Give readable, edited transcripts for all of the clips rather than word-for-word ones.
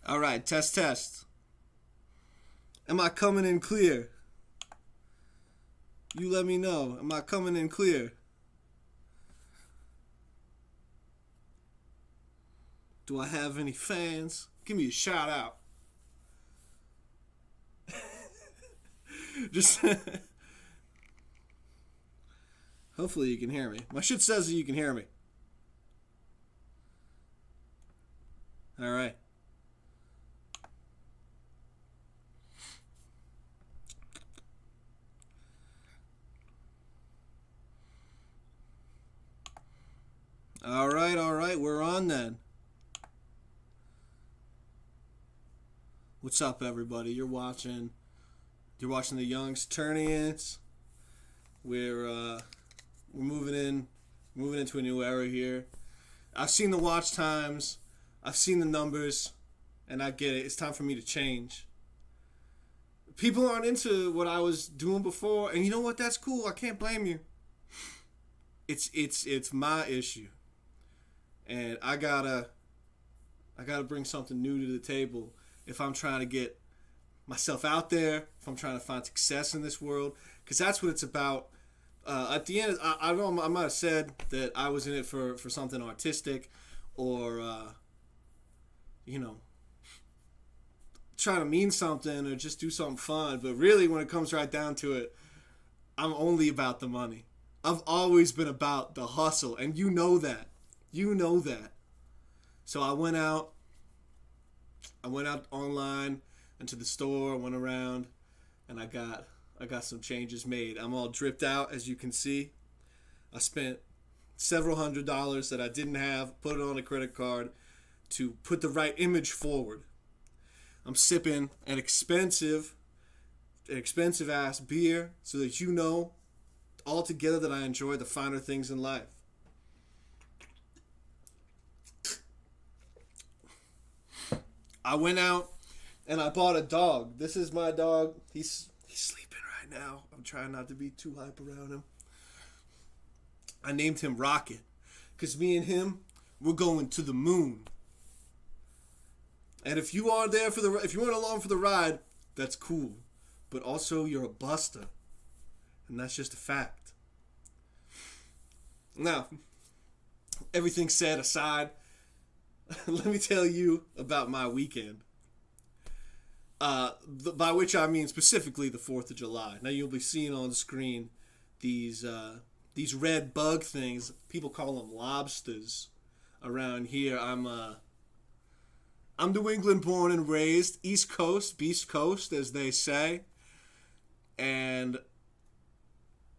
All right, test, test. Am I coming in clear? You let me know. Am I coming in clear? Do I have any fans? Give me a shout out. Just hopefully you can hear me. My shit says that you can hear me. All right. All right, we're on then. What's up, everybody? You're watching the Youngsternians. We're moving into a new era here. I've seen the watch times, I've seen the numbers, and I get it. It's time for me to change. People aren't into what I was doing before, and you know what? That's cool. I can't blame you. It's my issue. And I gotta bring something new to the table if I'm trying to get myself out there, if I'm trying to find success in this world, because that's what it's about. At the end, I know I might have said that I was in it for something artistic, or trying to mean something or just do something fun. But really, when it comes right down to it, I'm only about the money. I've always been about the hustle, and you know that. You know that. So I went out online into the store, went around, and I got some changes made. I'm all dripped out, as you can see. I spent several $100s that I didn't have, put it on a credit card to put the right image forward. I'm sipping an expensive ass beer so that you know altogether that I enjoy the finer things in life. I went out and I bought a dog. This is my dog. He's sleeping right now. I'm trying not to be too hype around him. I named him Rocket because me and him, we're going to the moon. And if you are there if you went along for the ride, that's cool. But also, you're a buster, and that's just a fact. Now, everything said aside, let me tell you about my weekend. By which I mean specifically the 4th of July. Now you'll be seeing on the screen these red bug things. People call them lobsters around here. I'm New England born and raised, East Coast, Beast Coast, as they say. And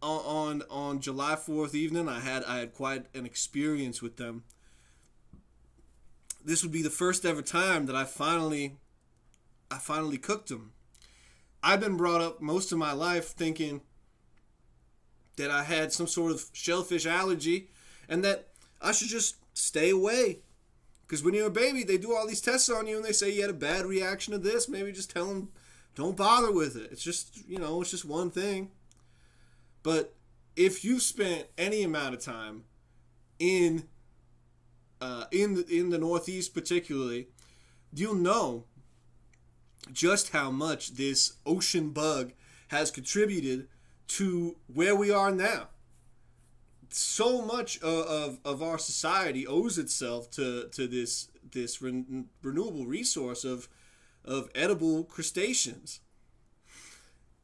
on July 4th evening, I had quite an experience with them. This would be the first ever time that I finally cooked them. I've been brought up most of my life thinking that I had some sort of shellfish allergy and that I should just stay away. Because when you're a baby, they do all these tests on you and they say you had a bad reaction to this. Maybe just tell them, don't bother with it. It's just, it's just one thing. But if you've spent any amount of time in the Northeast particularly, you'll know just how much this ocean bug has contributed to where we are now. So much of our society owes itself to this renewable resource of edible crustaceans.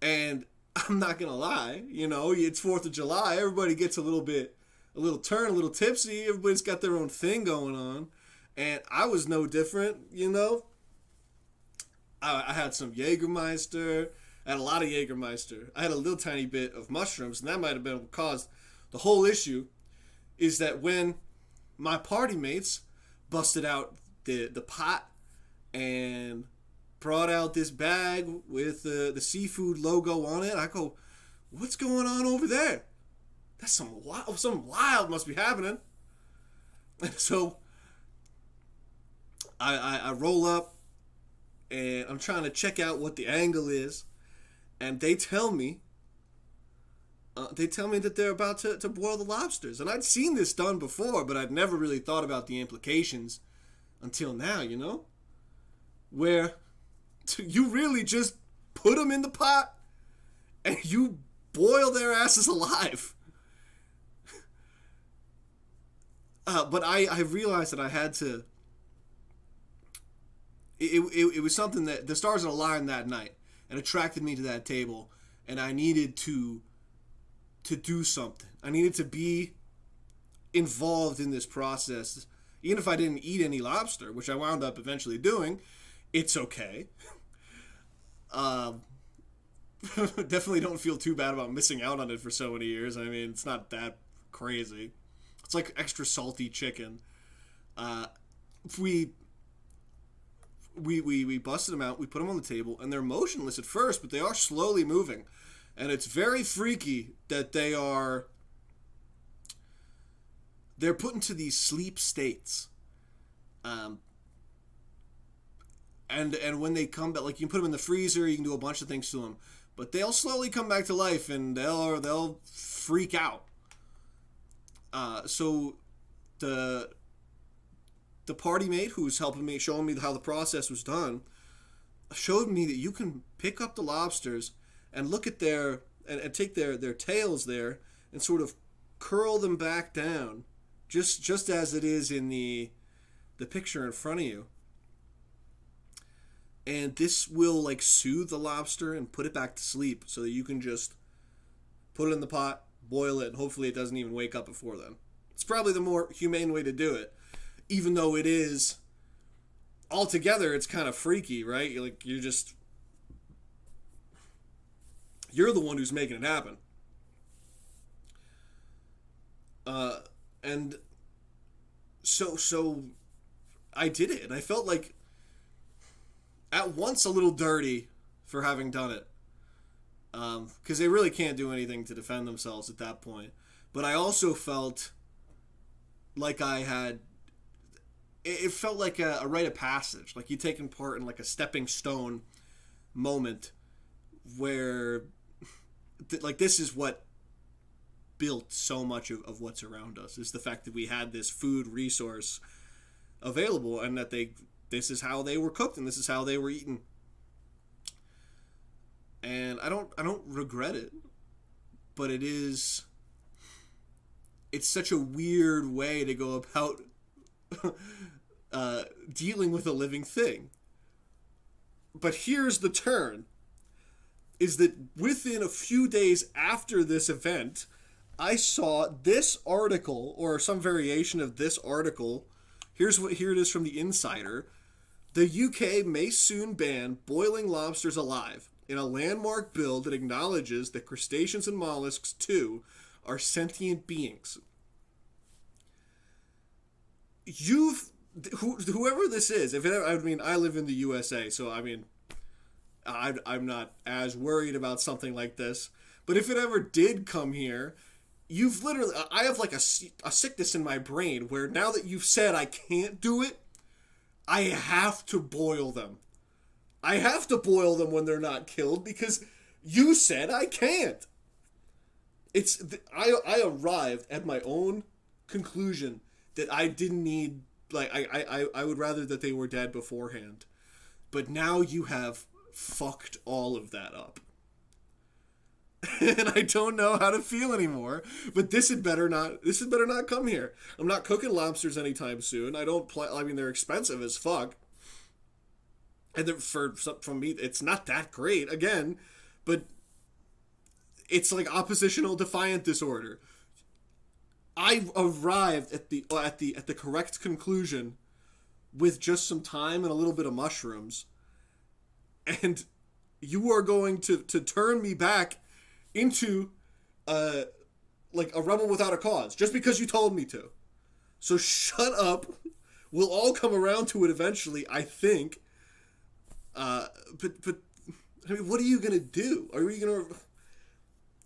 And I'm not gonna lie, it's 4th of July, everybody gets a little tipsy, everybody's got their own thing going on, and I was no different, I had some Jägermeister, I had a lot of Jägermeister, I had a little tiny bit of mushrooms, and that might have been what caused the whole issue. Is that when my party mates busted out the pot and brought out this bag with the seafood logo on it, I go, what's going on over there? That's something wild must be happening. And so I roll up and I'm trying to check out what the angle is, and they tell me that they're about to boil the lobsters. And I'd seen this done before, but I'd never really thought about the implications until now, where you really just put them in the pot and you boil their asses alive. But I realized that I had to. It was something that the stars aligned that night and attracted me to that table, and I needed to do something. I needed to be involved in this process, even if I didn't eat any lobster, which I wound up eventually doing. It's okay. Definitely don't feel too bad about missing out on it for so many years. I mean, it's not that crazy. It's like extra salty chicken. We busted them out. We put them on the table, and they're motionless at first, but they are slowly moving, and it's very freaky that they're put into these sleep states. And when they come back, like, you can put them in the freezer, you can do a bunch of things to them, but they'll slowly come back to life, and they'll freak out. So the party mate who's helping me, showing me how the process was done, showed me that you can pick up the lobsters and look at and take their tails there and sort of curl them back down, just as it is in the picture in front of you. And this will, like, soothe the lobster and put it back to sleep so that you can just put it in the pot, boil it, and hopefully it doesn't even wake up before then. It's probably the more humane way to do it, even though it is, altogether, it's kind of freaky, right? You're the one who's making it happen. And so I did it, and I felt like, at once, a little dirty for having done it, because they really can't do anything to defend themselves at that point. But I also felt like it felt like a rite of passage, like you'd taken part in, like, a stepping stone moment where, like, this is what built so much of what's around us, is the fact that we had this food resource available, and that this is how they were cooked, and this is how they were eaten. And I don't regret it, but it's such a weird way to go about dealing with a living thing. But here's the turn, is that within a few days after this event, I saw this article, or some variation of this article. Here it is from the Insider. The UK may soon ban boiling lobsters alive in a landmark bill that acknowledges that crustaceans and mollusks, too, are sentient beings. Whoever this is, I live in the USA, so I'm not as worried about something like this. But if it ever did come here, I have like a sickness in my brain where now that you've said I can't do it, I have to boil them. I have to boil them when they're not killed because you said I can't. I arrived at my own conclusion that I didn't need, like, I would rather that they were dead beforehand. But now you have fucked all of that up. And I don't know how to feel anymore. But this had better not come here. I'm not cooking lobsters anytime soon. They're expensive as fuck. And from me, it's not that great, again. But it's like oppositional defiant disorder. I arrived at the correct conclusion with just some time and a little bit of mushrooms. And you are going to turn me back into like a rebel without a cause just because you told me to. So shut up. We'll all come around to it eventually, I think. But I mean, what are you gonna do? Are you gonna?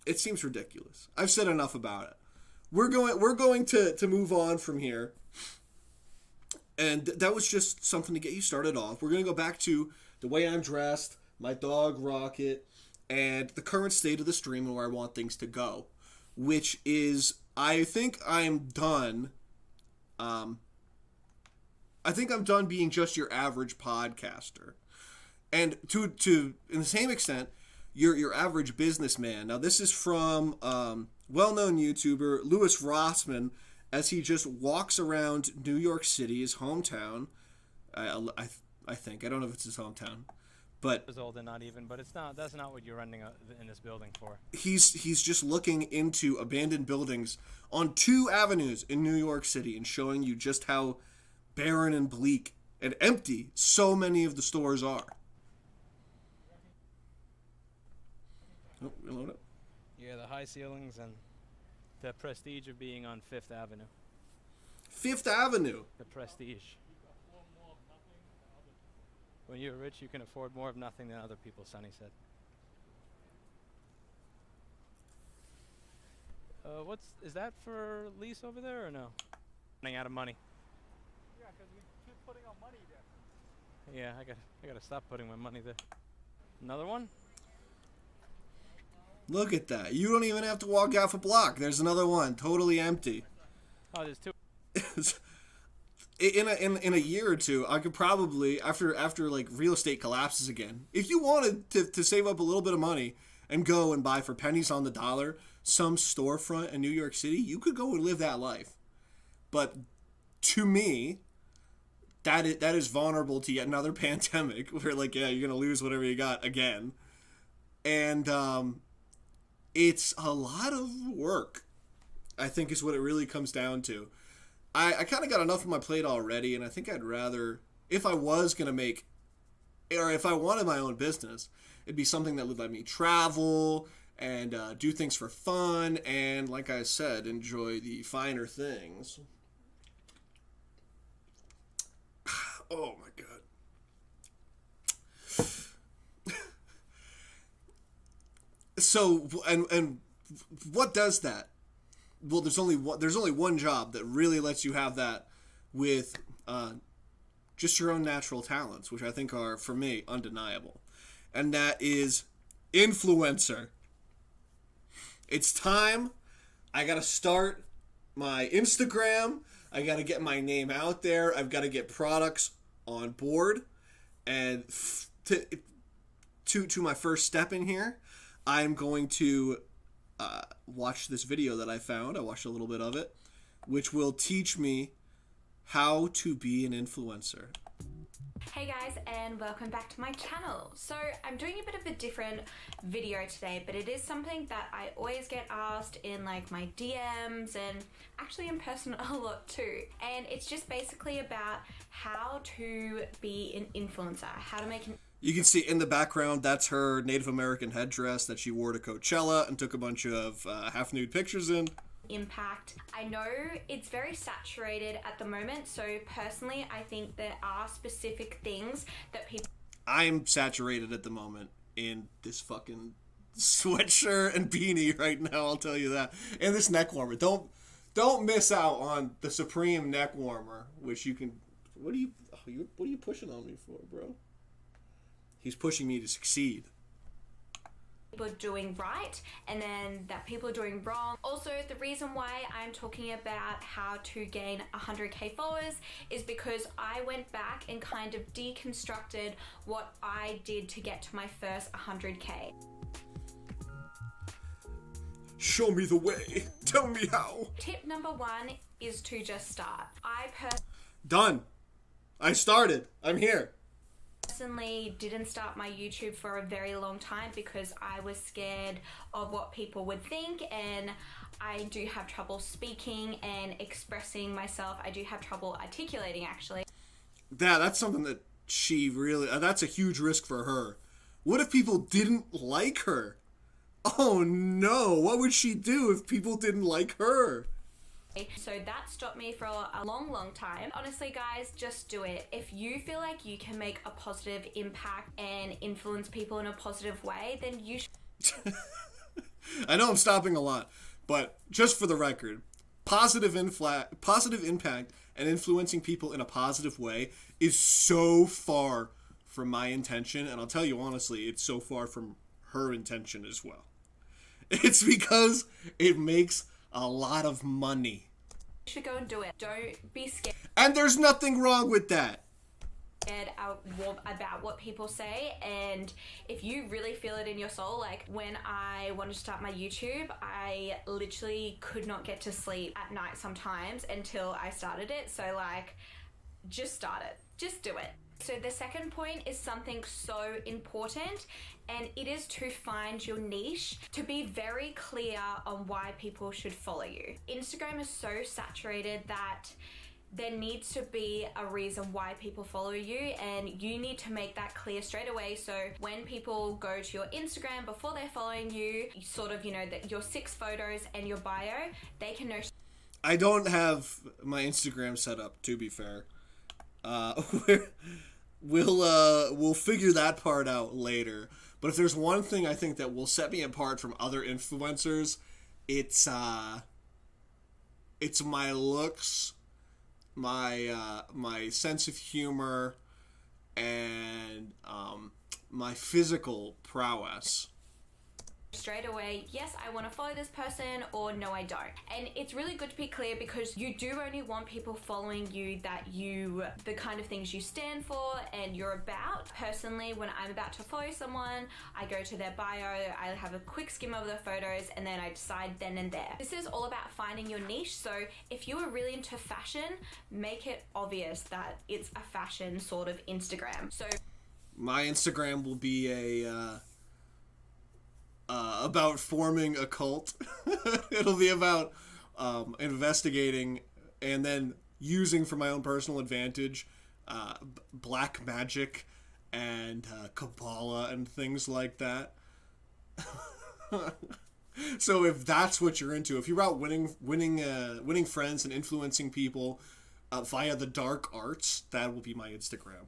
It seems ridiculous. I've said enough about it. We're going to move on from here. And that was just something to get you started off. We're gonna go back to the way I'm dressed, my dog Rocket, and the current state of the stream and where I want things to go, which is, I think I'm done I think I'm done being just your average podcaster. And to in the same extent, your average businessman. Now this is from well-known YouTuber Louis Rossman, as he just walks around New York City, his hometown. I think, I don't know if it's his hometown, but Years old and not even, but it's not. That's not what you're renting in this building for. he's just looking into abandoned buildings on 2 avenues in New York City and showing you just how barren and bleak and empty so many of the stores are. Oh, reload it. Yeah, the high ceilings and the prestige of being on Fifth Avenue. Fifth Avenue. The prestige. When you're rich, you can afford more of nothing than other people, Sonny said. Is that for lease over there or no? Running out of money. Yeah, because we keep putting our money there. Yeah, I gotta stop putting my money there. Another one? Look at that. You don't even have to walk half a block. There's another one, totally empty. Oh, there's 2. In a year or two, I could probably, after like real estate collapses again, if you wanted to save up a little bit of money and go and buy for pennies on the dollar some storefront in New York City, you could go and live that life. But to me, that is vulnerable to yet another pandemic where, like, yeah, you're gonna lose whatever you got again, and it's a lot of work, I think, is what it really comes down to. I kind of got enough on my plate already, and I think I'd rather, if I was going to make, or if I wanted my own business, it'd be something that would let me travel and do things for fun and, like I said, enjoy the finer things. Oh my God. So, and what does that? Well, there's only one job that really lets you have that with just your own natural talents, which I think are, for me, undeniable. And that is influencer. It's time. I got to start my Instagram. I got to get my name out there. I've got to get products on board. And to my first step in here, I'm going to watch this video that I found. I watched a little bit of it, which will teach me how to be an influencer. Hey guys, and welcome back to my channel. So I'm doing a bit of a different video today, but it is something that I always get asked in like my DMs and actually in person a lot too. And it's just basically about how to be an influencer, how to make an... You can see in the background, that's her Native American headdress that she wore to Coachella and took a bunch of half-nude pictures in. Impact. I know it's very saturated at the moment, so personally I think there are specific things that people... I'm saturated at the moment in this fucking sweatshirt and beanie right now, I'll tell you that. And this neck warmer. Don't miss out on the Supreme neck warmer, which you can... What are you pushing on me for, bro? He's pushing me to succeed. People are doing right and then that people are doing wrong. Also, the reason why I'm talking about how to gain 100k followers is because I went back and kind of deconstructed what I did to get to my first 100k. Show me the way. Tell me how. Tip number 1 is to just start. Done. I started. I'm here. Personally didn't start my YouTube for a very long time because I was scared of what people would think, and I do have trouble speaking and expressing myself. I do have trouble articulating, actually. That's something that she really... that's a huge risk for her. What if people didn't like her? Oh no, what would she do if people didn't like her? So that stopped me for a long time. Honestly, guys, just do it. If you feel like you can make a positive impact and influence people in a positive way, then you should. I know I'm stopping a lot, but just for the record, positive impact and influencing people in a positive way is so far from my intention, and I'll tell you honestly, it's so far from her intention as well. It's because it makes a lot of money. should go and do it. Don't be scared. And there's nothing wrong with that. About what people say, and if you really feel it in your soul, like when I wanted to start my YouTube, I literally could not get to sleep at night sometimes until I started it. So like, just start it, just do it. So the second point is something so important, and it is to find your niche, to be very clear on why people should follow you. Instagram is so saturated that there needs to be a reason why people follow you, and you need to make that clear straight away. So when people go to your Instagram before they're following you, sort of, you know, that your 6 photos and your bio, they can know. I don't have my Instagram set up, to be fair. We'll figure that part out later. But if there's one thing I think that will set me apart from other influencers, it's my looks, my sense of humor, and my physical prowess. Straight away, yes, I want to follow this person, or no, I don't. And it's really good to be clear, because you do only want people following you that the kind of things you stand for and you're about. Personally, when I'm about to follow someone, I go to their bio, I have a quick skim of their photos, and then I decide then and there. This is all about finding your niche. So if you are really into fashion, make it obvious that it's a fashion sort of Instagram. So my Instagram will be about forming a cult. It'll be about investigating and then using for my own personal advantage black magic and Kabbalah and things like that. So if that's what you're into, if you're about winning friends and influencing people via the dark arts, that will be my Instagram.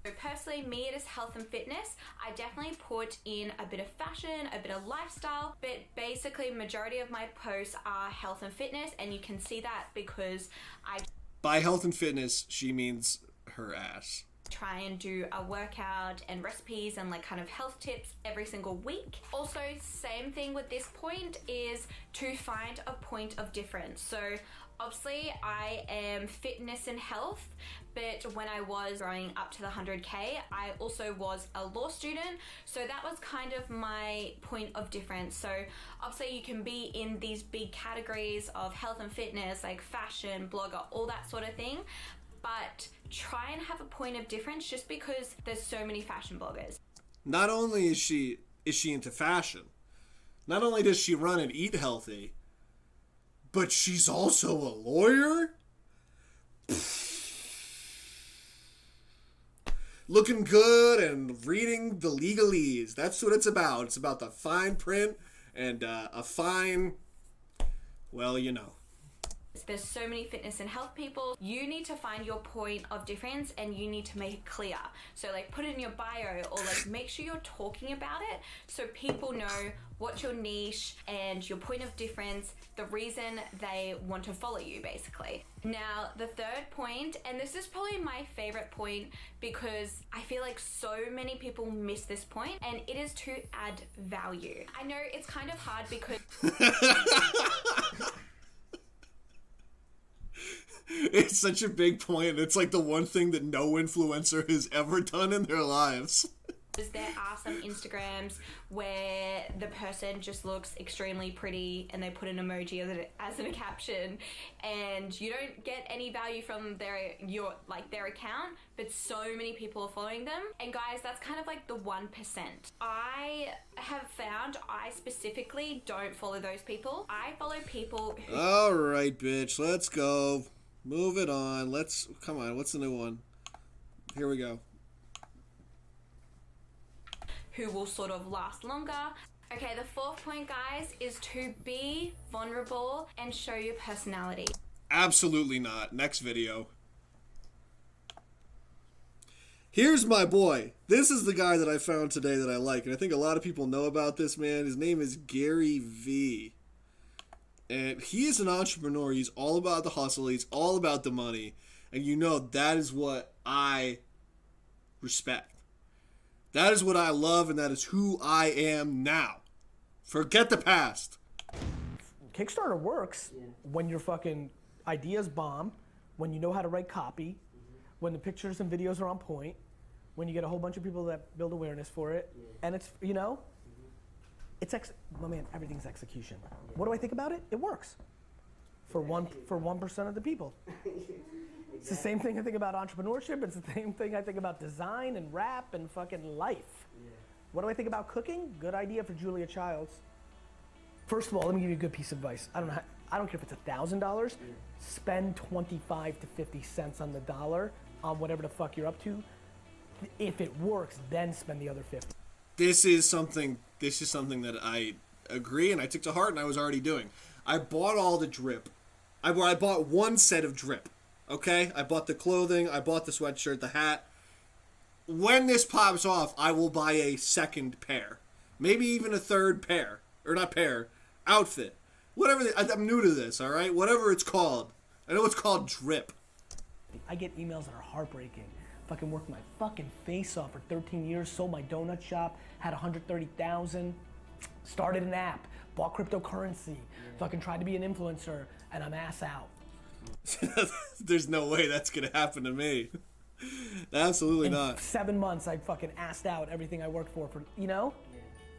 So personally, me, it is health and fitness. I definitely put in a bit of fashion, a bit of lifestyle, but basically majority of my posts are health and fitness, and you can see that because by health and fitness, she means her ass. Try and do a workout and recipes and like kind of health tips every single week. Also, same thing with this point is to find a point of difference. So obviously I am fitness and health, but when I was growing up to the 100K, I also was a law student. So that was kind of my point of difference. So obviously you can be in these big categories of health and fitness, like fashion, blogger, all that sort of thing. But try and have a point of difference, just because there's so many fashion bloggers. Not only is she into fashion, not only does she run and eat healthy, but she's also a lawyer? Looking good and reading the legalese. That's what it's about. It's about the fine print and a fine, well, you know. There's so many fitness and health people. You need to find your point of difference, and you need to make it clear. So like put it in your bio, or like make sure you're talking about it so people know what's your niche and your point of difference, the reason they want to follow you, basically. Now, the third point, and this is probably my favorite point because I feel like so many people miss this point, and it is to add value. I know it's kind of hard because it's such a big point. It's like the one thing that no influencer has ever done in their lives. There are some Instagrams where the person just looks extremely pretty and they put an emoji as a caption, and you don't get any value from their account, but so many people are following them. And guys, that's kind of like the 1%. I have found I specifically don't follow those people. I follow people who... All right, bitch, let's go. Move it on. Come on, what's the new one? Here we go. Who will sort of last longer. Okay, the fourth point, guys, is to be vulnerable and show your personality. Absolutely not. Next video. Here's my boy. This is the guy that I found today that I like, and I think a lot of people know about this man. His name is Gary V. And he is an entrepreneur. He's all about the hustle. He's all about the money. And you know, that is what I respect. That is what I love, and that is who I am now. Forget the past. Kickstarter works when you're fucking ideas bomb, when you know how to write copy, when the pictures and videos are on point, when you get a whole bunch of people that build awareness for it, and it's, you know, it's my man, everything's execution. What do I think about it? It works. For 1% of the people. It's the same thing I think about entrepreneurship. It's the same thing I think about design and rap and fucking life. What do I think about cooking? Good idea for Julia Childs. First of all, let me give you a good piece of advice. I don't care if it's $1,000. Spend 25 to 50 cents on the dollar on whatever the fuck you're up to. If it works, then spend the other 50. This is something that I agree and I took to heart and I was already doing. I bought all the drip. I bought one set of drip. Okay? I bought the clothing, I bought the sweatshirt, the hat. When this pops off, I will buy a second pair. Maybe even a third pair. Or not pair. Outfit. Whatever. I'm new to this, alright? Whatever it's called. I know it's called drip. I get emails that are heartbreaking. Fucking worked my fucking face off for 13 years, sold my donut shop, had 130,000, started an app, bought cryptocurrency, fucking tried to be an influencer, and I'm ass out. There's no way that's gonna happen to me. Absolutely not. In 7 months, I fucking assed out everything I worked for, you know?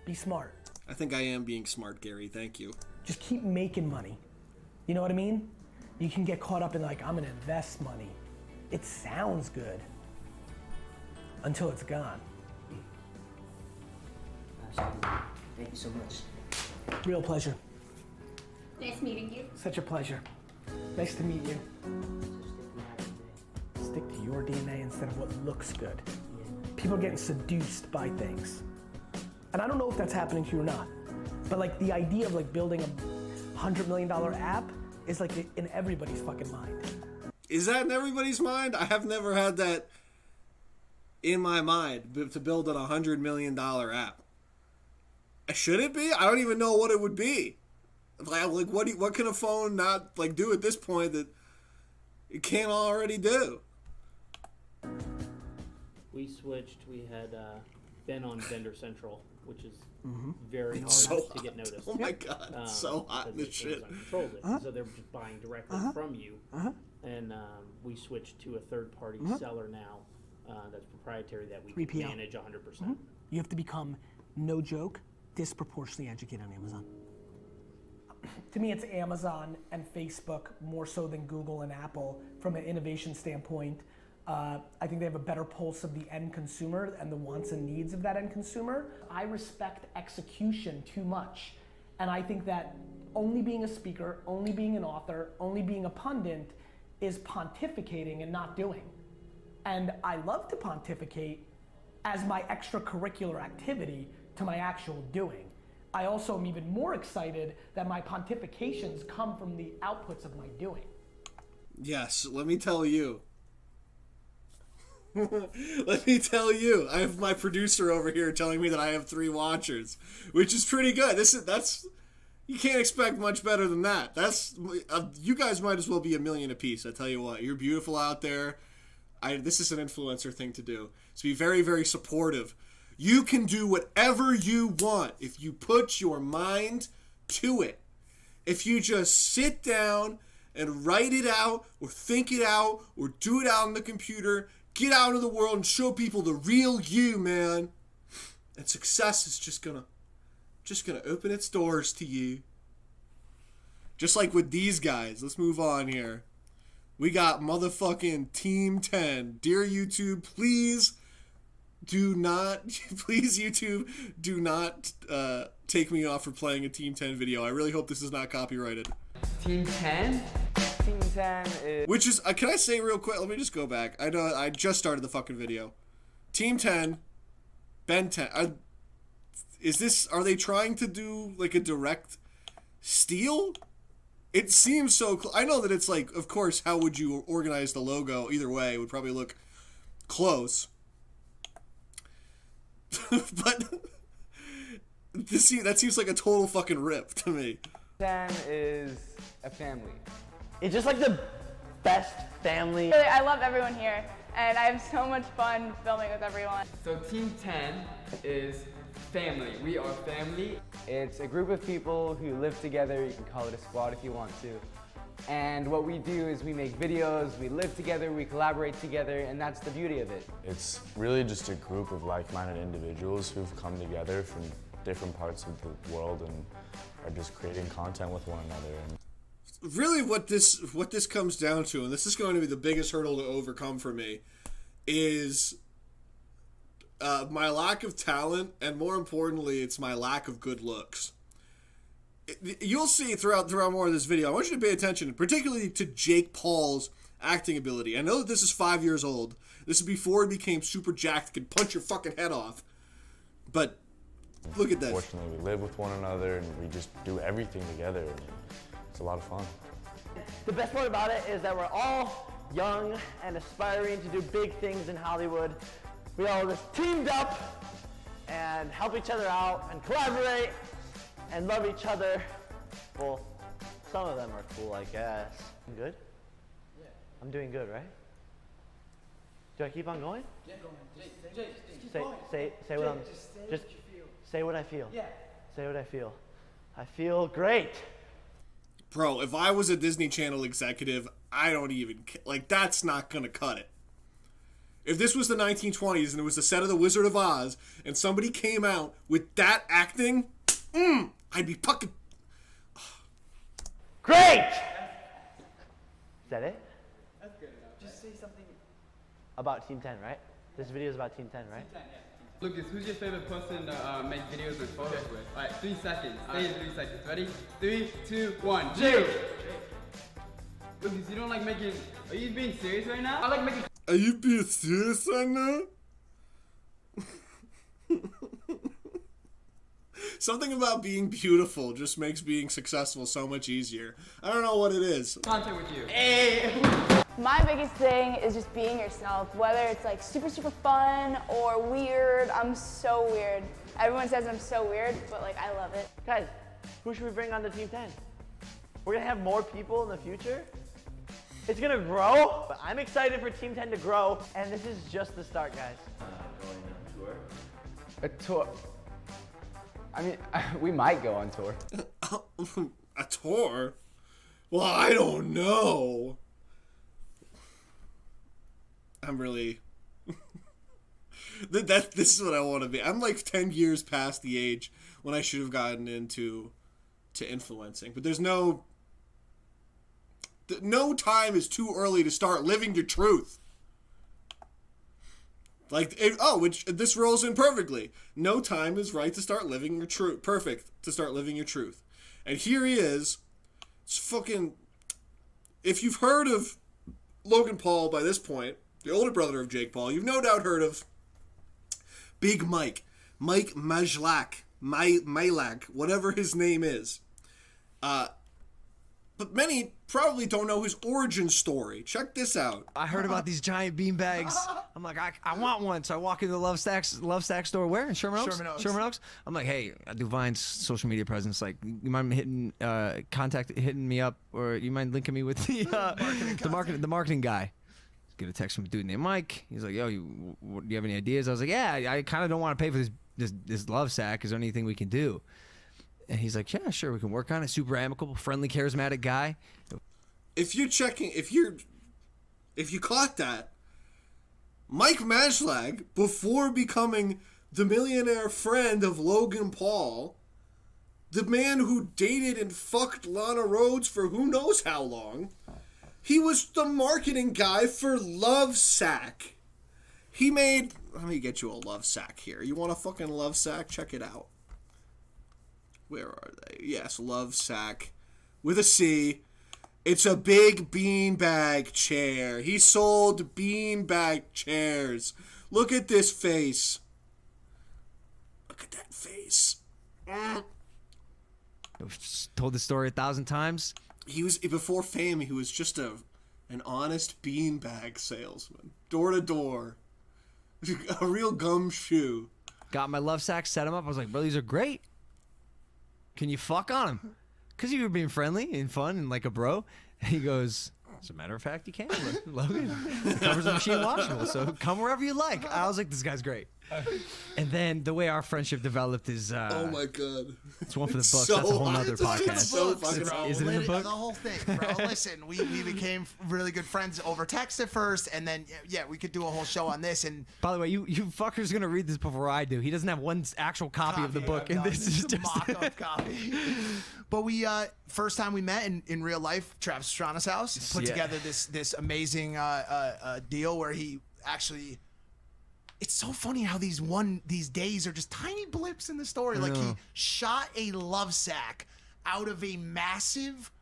Be smart. I think I am being smart, Gary. Thank you. Just keep making money. You know what I mean? You can get caught up in like, I'm gonna invest money. It sounds good until it's gone. Thank you so much. Real pleasure. Nice meeting you. Such a pleasure. Nice to meet you. Stick to your DNA instead of what looks good. People are getting seduced by things. And I don't know if that's happening to you or not, but like the idea of like building a $100 million app is like in everybody's fucking mind. Is that in everybody's mind? I have never had that in my mind to build a $100 million app. Should it be? I don't even know what it would be. Like what can a phone not like do at this point that it can't already do? We switched. We had been on Vendor Central, which is very hard so to get noticed. Oh my god, it's so hot in this shit. Controls it, so they're just buying directly from you. And we switched to a third-party seller now that's proprietary that we can 3PL. manage 100%. You have to become, no joke, disproportionately educated on Amazon. To me, it's Amazon and Facebook more so than Google and Apple from an innovation standpoint. I think they have a better pulse of the end consumer and the wants and needs of that end consumer. I respect execution too much. And I think that only being a speaker, only being an author, only being a pundit is pontificating and not doing. And I love to pontificate as my extracurricular activity to my actual doing. I also am even more excited that my pontifications come from the outputs of my doing. Yes, let me tell you. Let me tell you. I have my producer over here telling me that I have 3 watchers, which is pretty good. That's you can't expect much better than that. That's you guys might as well be $1 million apiece. I tell you what, you're beautiful out there. This is an influencer thing to do. So be very, very supportive. You can do whatever you want if you put your mind to it. If you just sit down and write it out or think it out or do it out on the computer, get out into the world and show people the real you, man. And success is just gonna open its doors to you. Just like with these guys. Let's move on here. We got motherfucking Team 10. Dear YouTube, please YouTube, do not take me off for playing a Team 10 video. I really hope this is not copyrighted. Team 10? Team 10 is... Which is, can I say real quick, let me just go back. I know I just started the fucking video. Team 10, Ben 10. Are they trying to do like a direct steal? It seems so, I know that it's like, of course, how would you organize the logo? Either way, it would probably look close. But that seems like a total fucking rip to me. 10 is a family. It's just like the best family. Really, I love everyone here, and I have so much fun filming with everyone. So Team 10 is family. We are family. It's a group of people who live together. You can call it a squad if you want to. And what we do is we make videos, we live together, we collaborate together, and that's the beauty of it. It's really just a group of like-minded individuals who've come together from different parts of the world and are just creating content with one another. And really what this comes down to, and this is going to be the biggest hurdle to overcome for me, is my lack of talent, and more importantly, it's my lack of good looks. You'll see throughout more of this video. I want you to pay attention, particularly to Jake Paul's acting ability. I know that this is 5 years old. This is before he became super jacked, could punch your fucking head off. But look at that. Fortunately, we live with one another and we just do everything together. And it's a lot of fun. The best part about it is that we're all young and aspiring to do big things in Hollywood. We all just teamed up and help each other out and collaborate and love each other. Well, some of them are cool, I guess. I'm good? Yeah. I'm doing good, right? Do I keep on going? Yeah, go on. Say what I'm, just say what I feel. Yeah. Say what I feel. I feel great. Bro, if I was a Disney Channel executive, I don't even, like, that's not gonna cut it. If this was the 1920s and it was the set of The Wizard of Oz and somebody came out with that acting, I'd be fucking... Great! Is that it? That's good enough. Just say something about Team 10, right? This video is about Team 10, right? Team 10, yeah. Lucas, who's your favorite person to make videos and photos with? Alright, 3 seconds. Stay in 3 seconds. Ready? 3, 2, 1. Jake! Lucas, you don't like making... Are you being serious right now? I like making... Are you being serious right now? Something about being beautiful just makes being successful so much easier. I don't know what it is. Content with you. Hey. My biggest thing is just being yourself, whether it's like super fun or weird. I'm so weird. Everyone says I'm so weird, but like I love it. Guys, who should we bring on to Team 10? We're gonna have more people in the future. It's gonna grow, but I'm excited for Team 10 to grow, and this is just the start, guys. Going on tour? A tour? I mean, we might go on tour. A tour? Well, I don't know. I'm really... this is what I want to be. I'm like 10 years past the age when I should have gotten into influencing. But there's no time is too early to start living your truth. Like, which this rolls in perfectly. No time is right to start living your truth. Perfect to start living your truth. And here he is. It's fucking... If you've heard of Logan Paul by this point, the older brother of Jake Paul, you've no doubt heard of Big Mike. Mike Majlak. Mylak. Whatever his name is. But many probably don't know his origin story. Check this out. I heard about these giant bean bags. I'm like, I want one. So I walk into the Love Stack store. Where? In Sherman Oaks? Sherman Oaks. I'm like, hey, I do Vine's social media presence. Like, you mind hitting me up, or you mind linking me with the marketing guy? Get a text from a dude named Mike. He's like, yo, do you have any ideas? I was like, yeah, I kind of don't want to pay for this Love Stack. Is there anything we can do? And he's like, yeah, sure, we can work on it. Super amicable, friendly, charismatic guy. If you caught that, Mike Majlag, before becoming the millionaire friend of Logan Paul, the man who dated and fucked Lana Rhoades for who knows how long, he was the marketing guy for Lovesac. He made... Let me get you a Lovesac here. You want a fucking Lovesac? Check it out. Where are they? Yes, Lovesac. With a C. It's a big beanbag chair. He sold beanbag chairs. Look at this face. Look at that face. I've told the story 1,000 times. He was, before fame, he was just an honest beanbag salesman. Door to door. A real gumshoe. Got my Lovesac, set him up. I was like, bro, these are great. Can you fuck on him? Because you were being friendly and fun and like a bro. And he goes, as a matter of fact, you can, Logan. The covers are machine washable, so come wherever you like. I was like, this guy's great. And then the way our friendship developed is oh my god, it's one for the books. So That's a whole hard. other It's podcast. so fucking Bro, hard. Is it in the book? The whole thing, bro. Listen, we became really good friends over text at first, and then yeah, we could do a whole show on this. And By the way, you fuckers gonna read this before I do. He doesn't have one actual copy of the book, and this is a just mock-up copy. But we first time we met in real life, Travis Pastrana's house, put Yeah. together this amazing deal where he actually. It's so funny how these days are just tiny blips in the story. Like he shot a love sack out of a massive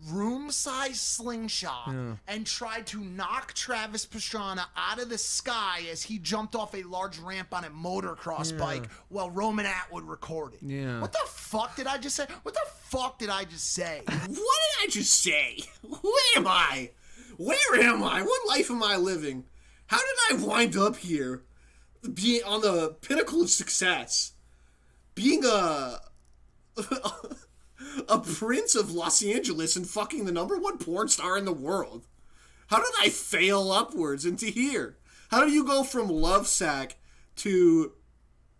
room-sized slingshot and tried to knock Travis Pastrana out of the sky as he jumped off a large ramp on a motocross bike while Roman Atwood recorded. Yeah. What the fuck did I just say? What the fuck did I just say? What did I just say? Who am I? Where am I? What life am I living? How did I wind up here, being on the pinnacle of success, being a prince of Los Angeles and fucking the #1 porn star in the world? How did I fail upwards into here? How do you go from love sack to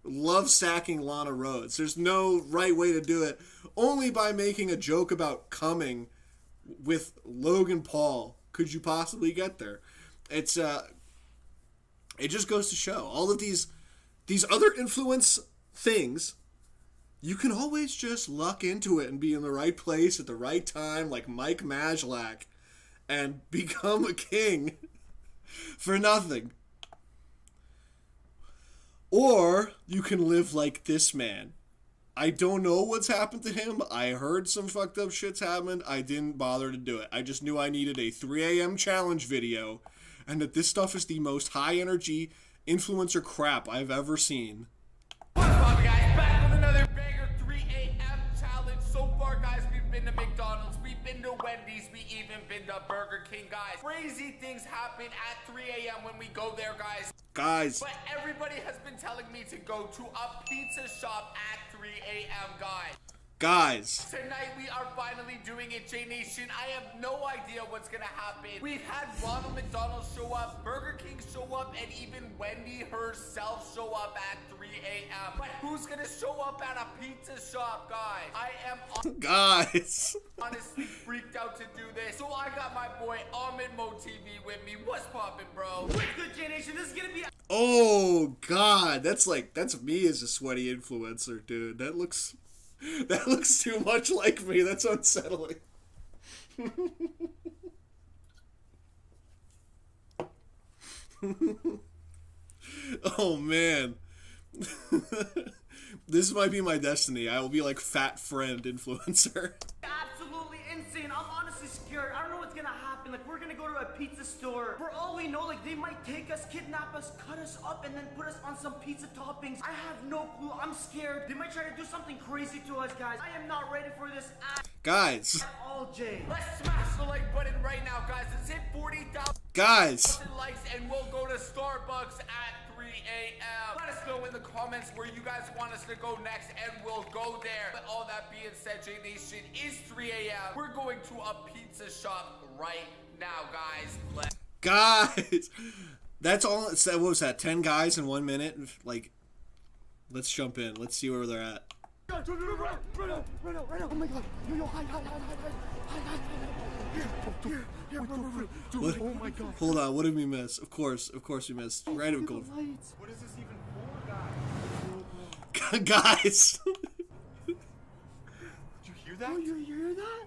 love sacking Lana Rhodes? There's no right way to do it. Only by making a joke about coming with Logan Paul could you possibly get there. It just goes to show all of these other influence things. You can always just luck into it and be in the right place at the right time, like Mike Majlak, and become a king for nothing. Or you can live like this man. I don't know what's happened to him. I heard some fucked up shit's happened. I didn't bother to do it. I just knew I needed a 3 a.m. challenge video, and that this stuff is the most high-energy influencer crap I've ever seen. What's up, guys? Back with another banger 3 a.m. challenge. So far, guys, we've been to McDonald's, we've been to Wendy's, we even been to Burger King, guys. Crazy things happen at 3 a.m. when we go there, guys. Guys. But everybody has been telling me to go to a pizza shop at 3 a.m., guys. Guys. Tonight we are finally doing it, J Nation. I have no idea what's gonna happen. We've had Ronald McDonald show up, Burger King show up, and even Wendy herself show up at 3 a.m. But who's gonna show up at a pizza shop, guys? I am Guys. honestly freaked out to do this. So I got my boy Ahmed Mo TV with me. What's poppin', bro? What's good, J Nation? This is gonna be Oh, God. That's me as a sweaty influencer, dude. That looks too much like me. That's unsettling. Oh, man. This might be my destiny. I will be like fat friend influencer. Absolutely insane. I'm honestly scared. I don't know what's gonna happen. Like, we're gonna go to a pizza store. For all we know, like, they might take us, kidnap us, cut us up, and then put us on some pizza toppings. I have no clue. I'm scared. They might try to do something crazy to us, guys. I am not ready for this Guys. at all, Jay. Let's smash the like button right now, guys. Let's hit 40,000 Guys. likes and we'll go to Starbucks at 3 a.m. Let us know in the comments where you guys want us to go next and we'll go there. But all that being said, J Nation, is 3 a.m. We're going to a pizza shop right now, guys. Guys. That's all. What was that? 10 guys in 1 minute? Like, let's jump in. Let's see where they're at. Right now. Oh my god. Yo, hi. Here, bro. Dude, What? oh my god. Hold on. What did we miss? Of course we missed. Right of gold. What is this even for, guys? Guys. Did you hear that? Oh, you hear that?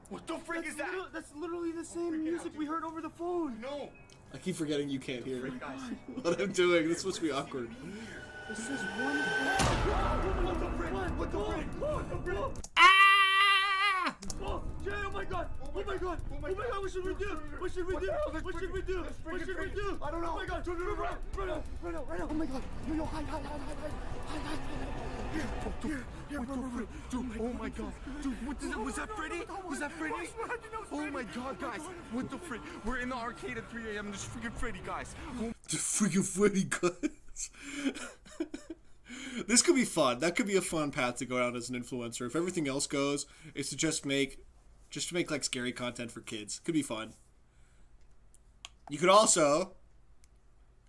What the frick is that? That's literally the same music we heard over the phone. No. I keep forgetting you can't hear what I'm doing. This is supposed to be awkward. This is one. What the frick? Ah! Oh, Jay, oh my god! Oh my god! What should we do? What should we do? I don't know. Oh my god! Right now! Oh my god! Yo, hi. Here, bro. Dude, oh my god. Dude, was that Freddy? Was that Freddy? Oh my god, guys. What the frick? We're in the arcade at 3 a.m. There's freaking Freddy, guys. The freaking Freddy, guys. This could be fun. That could be a fun path to go down as an influencer. If everything else goes, is to just make like scary content for kids. Could be fun. You could also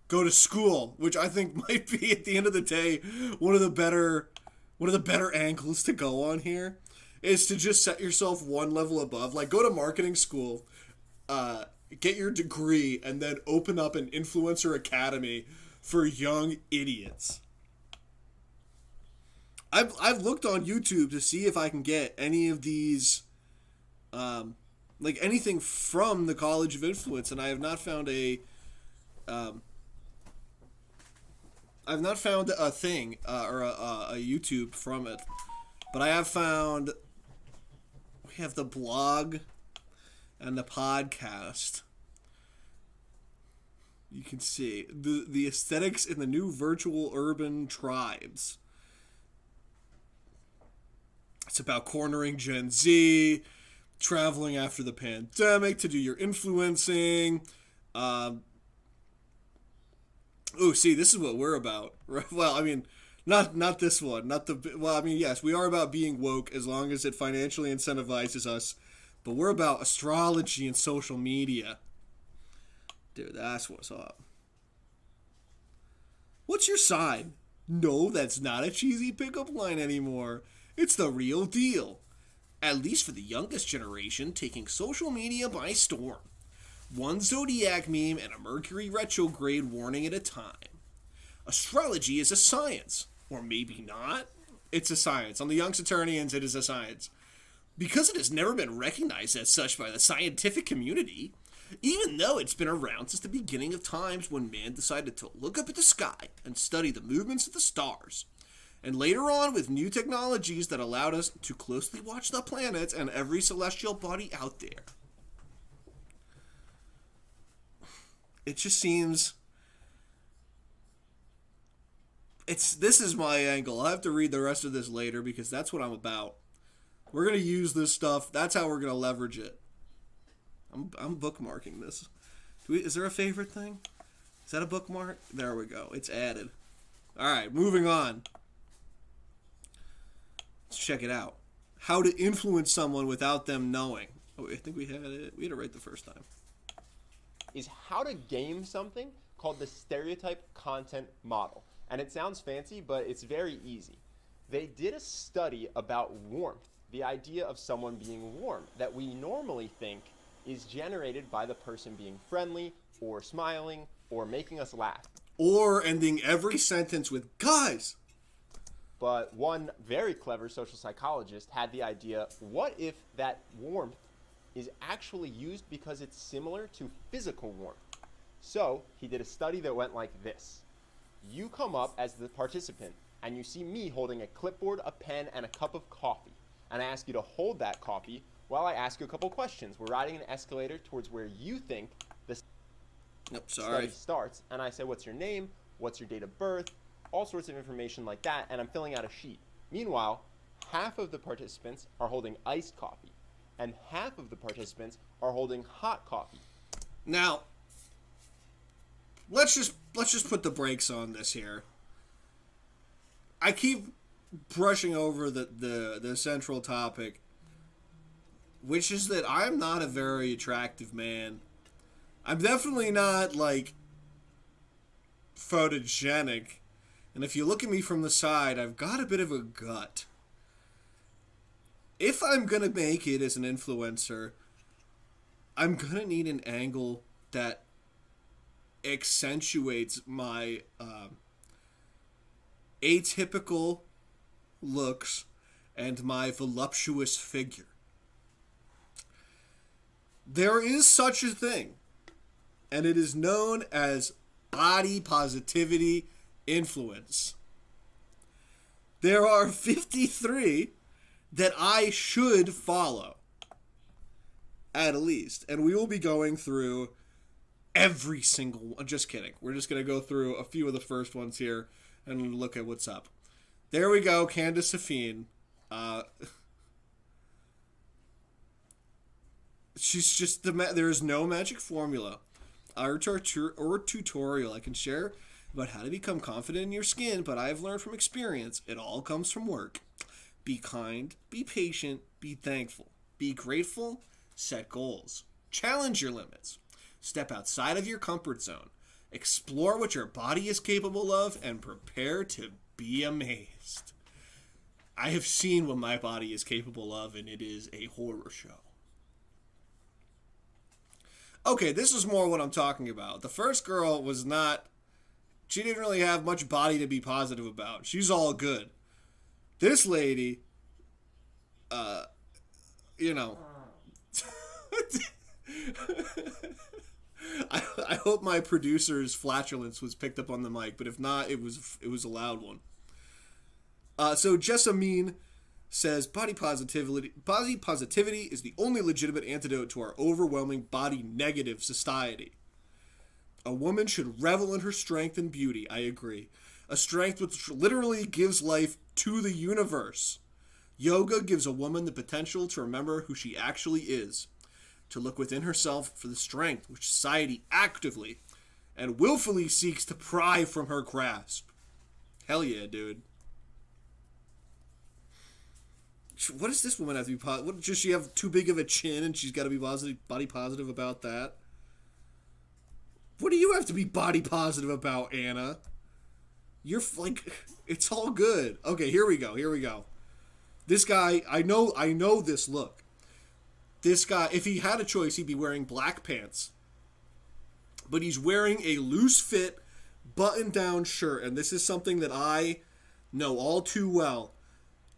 go to school, which I think might be at the end of the day one of the better angles to go on here, is to just set yourself one level above. Like, go to marketing school, get your degree, and then open up an influencer academy for young idiots. I've looked on YouTube to see if I can get any of these, like anything from the College of Influence, and I have not found a thing or a YouTube from it, but I have found we have the blog and the podcast. You can see the aesthetics in the new virtual urban tribes. It's about cornering Gen Z, traveling after the pandemic to do your influencing. See, this is what we're about. Well, I mean, not this one. Yes, we are about being woke as long as it financially incentivizes us. But we're about astrology and social media. Dude, that's what's up. What's your sign? No, that's not a cheesy pickup line anymore. It's the real deal. At least for the youngest generation, taking social media by storm. One zodiac meme and a Mercury retrograde warning at a time. Astrology is a science. Or maybe not. It's a science. On the Young Saturnians, it is a science. Because it has never been recognized as such by the scientific community, even though it's been around since the beginning of times when man decided to look up at the sky and study the movements of the stars. And later on with new technologies that allowed us to closely watch the planets and every celestial body out there. It just seems... This is my angle. I'll have to read the rest of this later because that's what I'm about. We're going to use this stuff. That's how we're going to leverage it. I'm bookmarking this. Is there a favorite thing? Is that a bookmark? There we go. It's added. All right, moving on. Let's check it out. How to influence someone without them knowing. Oh, I think we had it right the first time. Is how to game something called the stereotype content model. And it sounds fancy, but it's very easy. They did a study about warmth, the idea of someone being warm, that we normally think is generated by the person being friendly or smiling or making us laugh. Or ending every sentence with, guys! But one very clever social psychologist had the idea, what if that warmth is actually used because it's similar to physical warmth? So he did a study that went like this. You come up as the participant and you see me holding a clipboard, a pen, and a cup of coffee. And I ask you to hold that coffee while I ask you a couple questions. We're riding an escalator towards where you think the study starts. And I say, what's your name? What's your date of birth? All sorts of information like that. And I'm filling out a sheet. Meanwhile, half of the participants are holding iced coffee. And half of the participants are holding hot coffee. Now, let's just put the brakes on this here. I keep brushing over the central topic, which is that I'm not a very attractive man. I'm definitely not, like, photogenic. And if you look at me from the side, I've got a bit of a gut. If I'm going to make it as an influencer, I'm going to need an angle that accentuates my atypical looks and my voluptuous figure. There is such a thing, and it is known as body positivity influence. There are 53 that I should follow, at least, and we will be going through every single one. Just kidding. We're just going to go through a few of the first ones here and look at what's up. There we go, Candace Safine. She's just there is no magic formula or tutorial I can share about how to become confident in your skin, but I've learned from experience, it all comes from work. Be kind, be patient, be thankful, be grateful, set goals, challenge your limits, step outside of your comfort zone, Explore what your body is capable of and prepare to be amazed. I have seen what my body is capable of, and it is a horror show. Okay, this is more what I'm talking about. The first girl was not... She didn't really have much body to be positive about. She's all good. This lady, you know... I hope my producer's flatulence was picked up on the mic, but if not, it was a loud one. So Jessamine says body positivity is the only legitimate antidote to our overwhelming body negative society. A woman should revel in her strength and beauty. I agree. A strength which literally gives life to the universe. Yoga gives a woman the potential to remember who she actually is, to look within herself for the strength which society actively and willfully seeks to pry from her grasp. Hell yeah, dude. What does this woman have to be positive? What, does she have too big of a chin and she's got to be body positive about that? What do you have to be body positive about, Anna? You're like, it's all good. Okay, here we go. This guy, I know this look. This guy, if he had a choice, he'd be wearing black pants. But he's wearing a loose fit, button-down shirt. And this is something that I know all too well.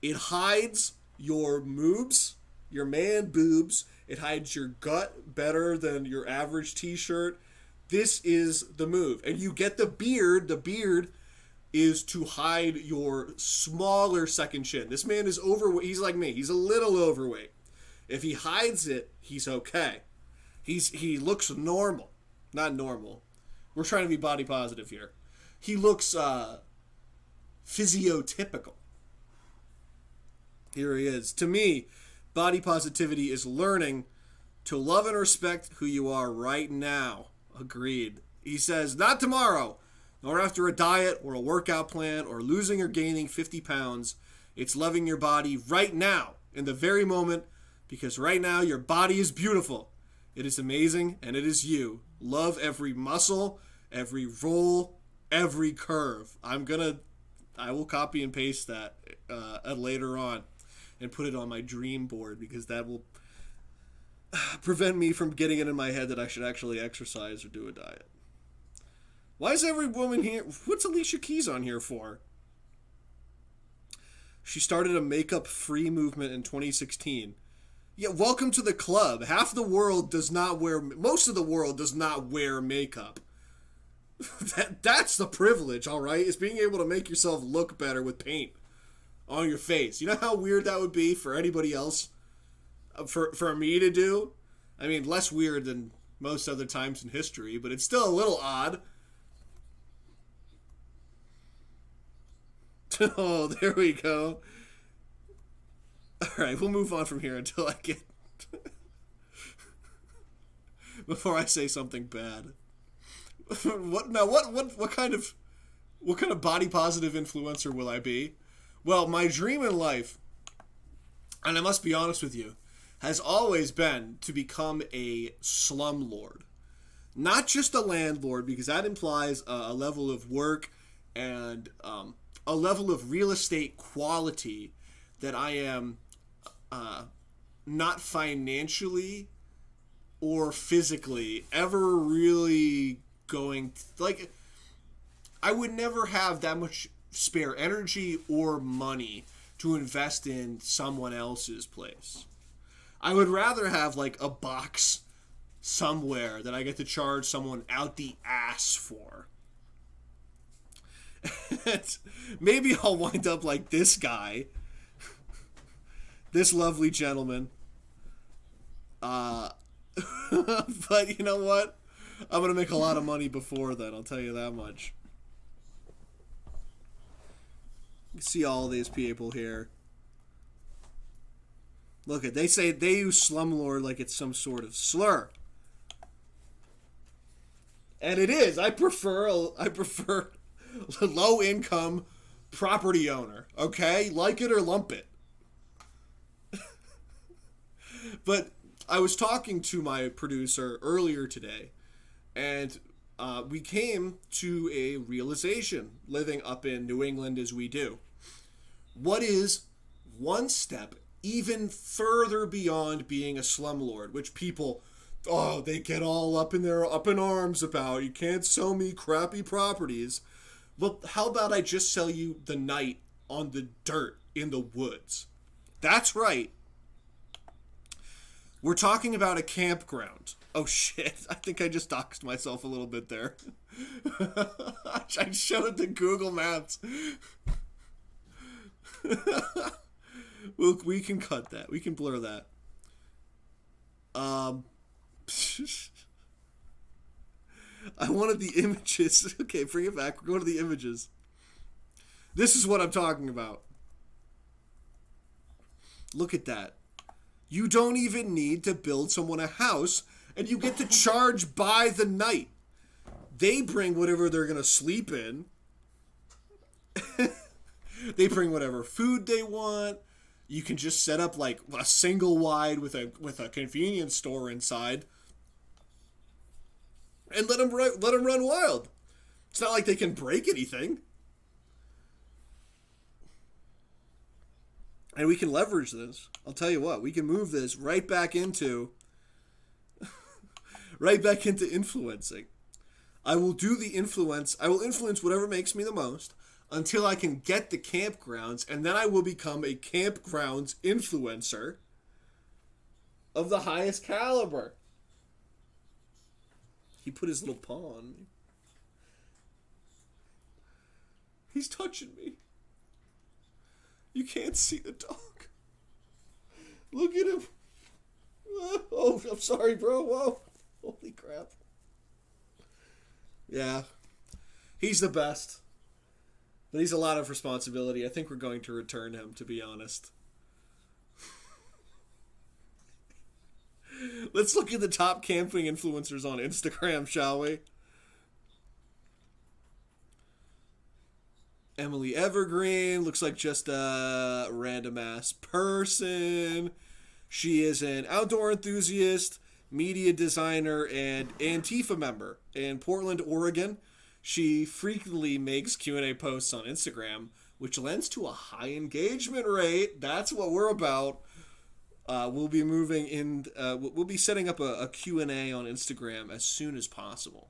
It hides your moobs, your man boobs. It hides your gut better than your average t-shirt. This is the move. And you get the beard. The beard is to hide your smaller second chin. This man is overweight. He's like me. He's a little overweight. If he hides it, he's okay. He looks normal. Not normal. We're trying to be body positive here. He looks physiotypical. Here he is. To me, body positivity is learning to love and respect who you are right now. Agreed. He says, not tomorrow, nor after a diet or a workout plan or losing or gaining 50 pounds. It's loving your body right now, in the very moment, because right now your body is beautiful. It is amazing, and it is you. Love every muscle, every roll, every curve. I will copy and paste that later on and put it on my dream board, because that will prevent me from getting it in my head that I should actually exercise or do a diet. Why is every woman here... What's Alicia Keys on here for? She started a makeup-free movement in 2016. Yeah, welcome to the club. Half the world does not wear... Most of the world does not wear makeup. That's the privilege, all right? Is being able to make yourself look better with paint on your face. You know how weird that would be for anybody else? For me to do? I mean, less weird than most other times in history, but it's still a little odd. Oh, there we go. Alright, we'll move on from here until I get... before I say something bad. What kind of body positive influencer will I be? Well, my dream in life, and I must be honest with you, has always been to become a slumlord. Not just a landlord, because that implies a level of work and a level of real estate quality that I am not financially or physically ever really going... Like, I would never have that much spare energy or money to invest in someone else's place. I would rather have, like, a box somewhere that I get to charge someone out the ass for. Maybe I'll wind up like this guy. This lovely gentleman. But you know what? I'm going to make a lot of money before then, I'll tell you that much. You see all these people here. Look at, they use slumlord like it's some sort of slur. And it is. I prefer low income property owner. Okay? Like it or lump it. But I was talking to my producer earlier today, and we came to a realization living up in New England as we do. What is one step even further beyond being a slumlord, which people, they get all up in arms about. You can't sell me crappy properties. Well, how about I just sell you the night on the dirt in the woods? That's right. We're talking about a campground. Oh shit, I think I just doxed myself a little bit there. I showed the Google Maps. We can cut that. We can blur that. I wanted the images. Okay, bring it back. We're going to the images. This is what I'm talking about. Look at that. You don't even need to build someone a house, and you get to charge by the night. They bring whatever they're going to sleep in. They bring whatever food they want. You can just set up like a single wide with a convenience store inside, and let them run wild. It's not like they can break anything. And we can leverage this. I'll tell you what, we can move this right back into influencing. I will influence whatever makes me the most until I can get the campgrounds, and then I will become a campgrounds influencer of the highest caliber. He put his little paw on me. He's touching me. You can't see the dog. Look at him. Oh, I'm sorry, bro. Whoa. Holy crap. Yeah. He's the best. But he's a lot of responsibility. I think we're going to return him, to be honest. Let's look at the top camping influencers on Instagram, shall we? Emily Evergreen looks like just a random ass person. She is an outdoor enthusiast, media designer, and Antifa member in Portland, Oregon. She frequently makes Q&A posts on Instagram, which lends to a high engagement rate. That's what we're about. We'll be moving in. We'll be setting up a Q&A on Instagram as soon as possible.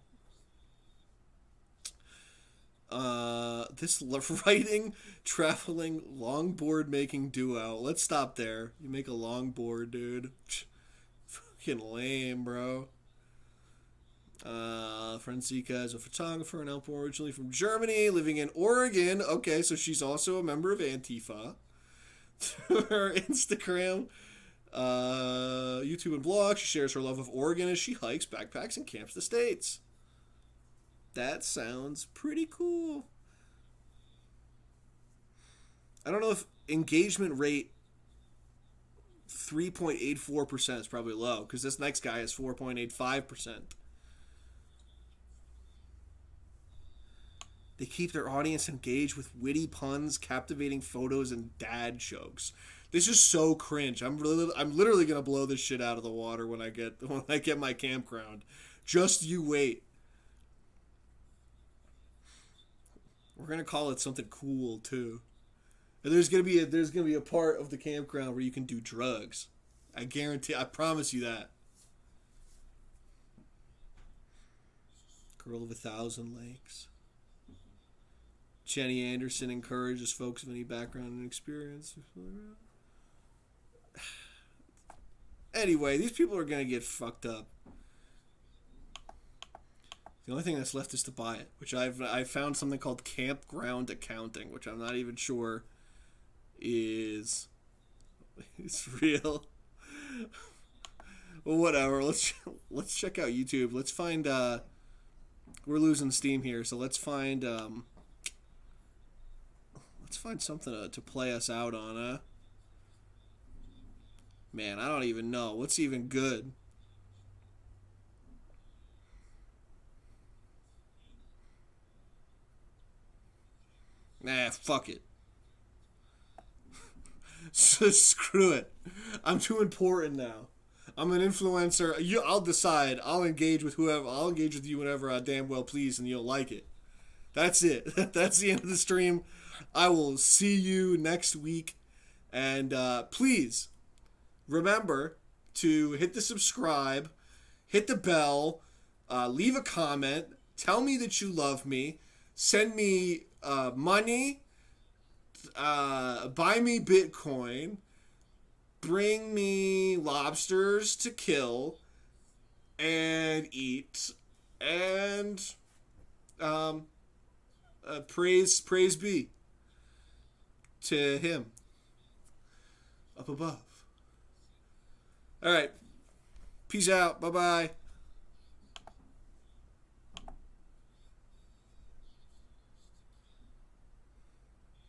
This writing, traveling, longboard making duo. Let's stop there. You make a longboard, dude. Fucking lame, bro. Francesca is a photographer and outboard, originally from Germany, living in Oregon. Okay, so she's also a member of Antifa. Her Instagram, YouTube, and blog, she shares her love of Oregon as she hikes, backpacks, and camps the States. That sounds pretty cool. I don't know if engagement rate 3.84% is probably low, because this next guy is 4.85%. They keep their audience engaged with witty puns, captivating photos, and dad jokes. This is so cringe. I'm literally gonna blow this shit out of the water when I get my campground. Just you wait. We're gonna call it something cool too. And there's gonna be a part of the campground where you can do drugs. I promise you that. Girl of 1,000 Lakes. Jenny Anderson encourages folks of any background and experience. Anyway, these people are gonna get fucked up. The only thing that's left is to buy it, which I've found something called campground accounting, which I'm not even sure is real. Well, whatever. Let's check out YouTube. Let's find. We're losing steam here, so let's find something to play us out on. Man, I don't even know what's even good. Nah, fuck it. So screw it. I'm too important now. I'm an influencer. I'll decide. I'll engage with whoever. I'll engage with you whenever I damn well please, and you'll like it. That's it. That's the end of the stream. I will see you next week. And please remember to hit the subscribe, hit the bell, leave a comment, tell me that you love me, send me money, buy me Bitcoin, bring me lobsters to kill and eat, and praise be to him up above. All right. Peace out. Bye-bye.